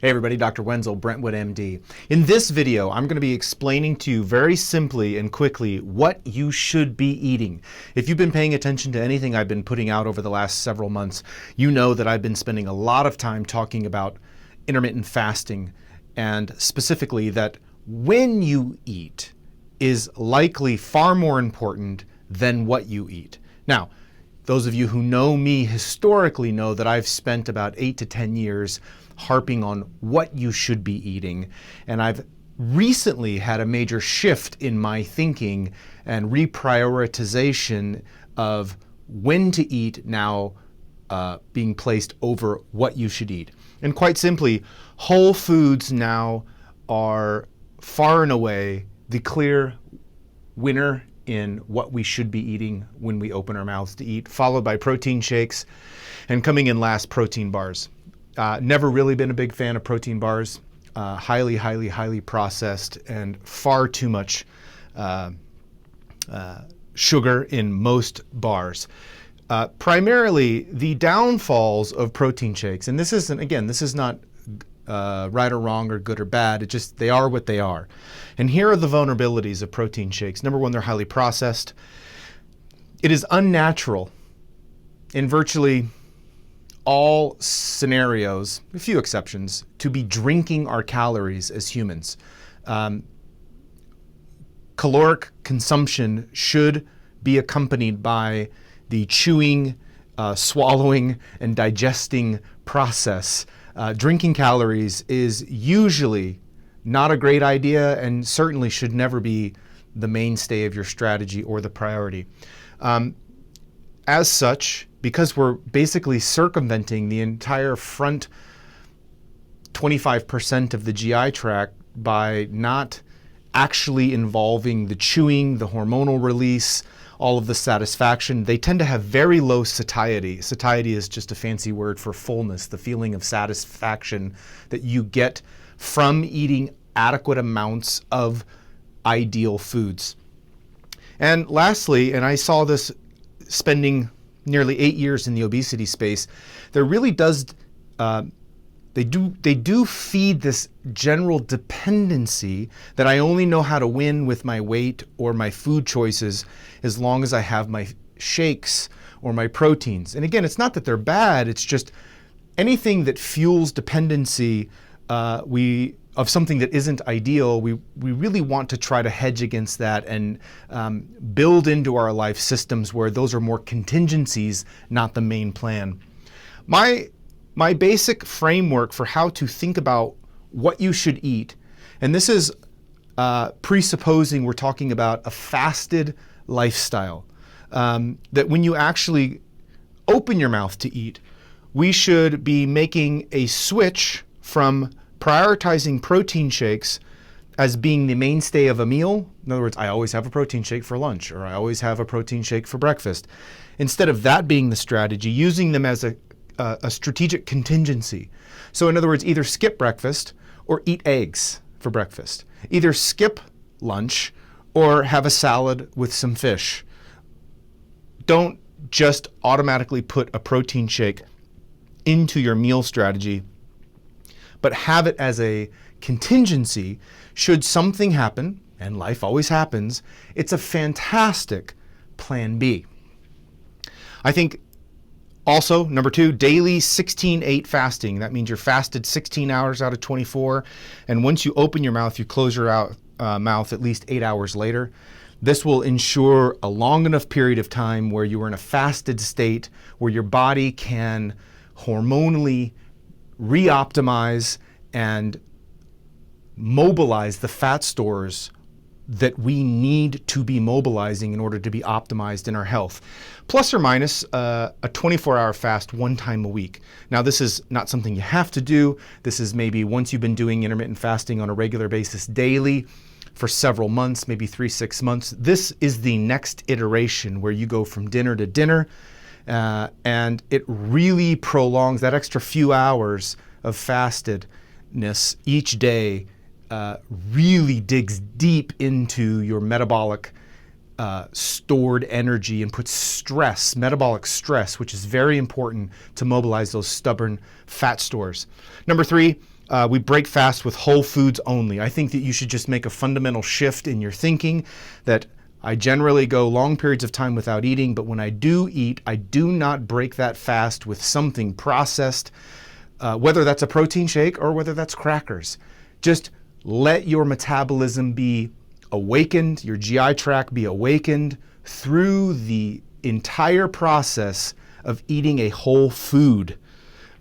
Hey everybody, Dr. Wenzel, Brentwood MD. In this video, I'm going to be explaining to you very simply and quickly what you should be eating. If you've been paying attention to anything I've been putting out over the last several months, you know that I've been spending a lot of time talking about intermittent fasting, and specifically that when you eat is likely far more important than what you eat. Now, those of you who know me historically know that I've spent about 8 to 10 years harping on what you should be eating. And I've recently had a major shift in my thinking and reprioritization of when to eat now being placed over what you should eat. And quite simply, whole foods now are far and away the clear winner in what we should be eating when we open our mouths to eat, followed by protein shakes, and coming in last, protein bars. Never really been a big fan of protein bars. Highly processed and far too much sugar in most bars. Primarily, the downfalls of protein shakes, and this is not right or wrong or good or bad. They are what they are. And here are the vulnerabilities of protein shakes. Number one, they're highly processed. It is unnatural in virtually all scenarios, a few exceptions, to be drinking our calories as humans. Caloric consumption should be accompanied by the chewing, swallowing, and digesting process. Drinking calories is usually not a great idea and certainly should never be the mainstay of your strategy or the priority. As such, because we're basically circumventing the entire front 25% of the GI tract by not actually involving the chewing, the hormonal release, all of the satisfaction, they tend to have very low satiety. Satiety is just a fancy word for fullness, the feeling of satisfaction that you get from eating adequate amounts of ideal foods. And lastly, and I saw this spending nearly 8 years in the obesity space, there really does, they do feed this general dependency that I only know how to win with my weight or my food choices as long as I have my shakes or my proteins. And again, it's not that they're bad, it's just anything that fuels dependency of something that isn't ideal, we really want to try to hedge against that and build into our life systems where those are more contingencies, not the main plan. My basic framework for how to think about what you should eat, and this is presupposing we're talking about a fasted lifestyle, that when you actually open your mouth to eat, we should be making a switch from prioritizing protein shakes as being the mainstay of a meal. In other words, I always have a protein shake for lunch, or I always have a protein shake for breakfast. Instead of that being the strategy, using them as a strategic contingency. So in other words, either skip breakfast or eat eggs for breakfast. Either skip lunch or have a salad with some fish. Don't just automatically put a protein shake into your meal strategy, but have it as a contingency should something happen, and life always happens. It's a fantastic plan B. I think also, number two, daily 16-8 fasting. That means you're fasted 16 hours out of 24, and once you open your mouth, you close your mouth at least 8 hours later. This will ensure a long enough period of time where you are in a fasted state, where your body can hormonally reoptimize and mobilize the fat stores that we need to be mobilizing in order to be optimized in our health. Plus or minus a 24-hour fast one time a week. Now, this is not something you have to do. This is maybe once you've been doing intermittent fasting on a regular basis daily for several months, maybe 3-6 months. This is the next iteration where you go from dinner to dinner, and it really prolongs that extra few hours of fastedness each day. Really digs deep into your metabolic stored energy and puts stress, metabolic stress, which is very important to mobilize those stubborn fat stores. Number three, We break fast with whole foods only. I think that you should just make a fundamental shift in your thinking that I generally go long periods of time without eating, but when I do eat, I do not break that fast with something processed, whether that's a protein shake or whether that's crackers. Just let your metabolism be awakened, your GI tract be awakened through the entire process of eating a whole food.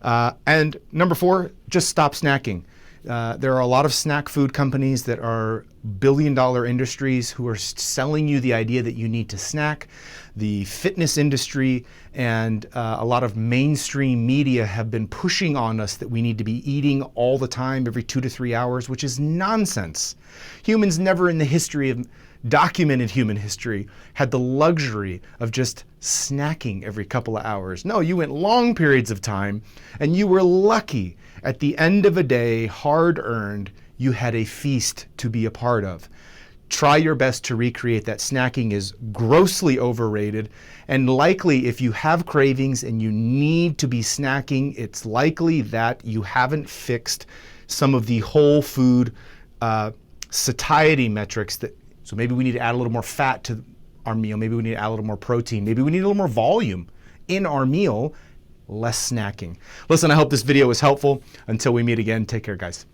And number 4, just stop snacking. There are a lot of snack food companies that are billion-dollar industries who are selling you the idea that you need to snack. The fitness industry and a lot of mainstream media have been pushing on us that we need to be eating all the time, every 2 to 3 hours, which is nonsense. Humans never in the history of documented human history had the luxury of just snacking every couple of hours. No, you went long periods of time, and you were lucky. At the end of a day, hard-earned, you had a feast to be a part of. Try your best to recreate that. Snacking is grossly overrated, and likely if you have cravings and you need to be snacking, it's likely that you haven't fixed some of the whole food satiety metrics. So maybe we need to add a little more fat to our meal. Maybe we need to add a little more protein. Maybe we need a little more volume in our meal, less snacking. Listen, I hope this video was helpful. Until we meet again, take care, guys.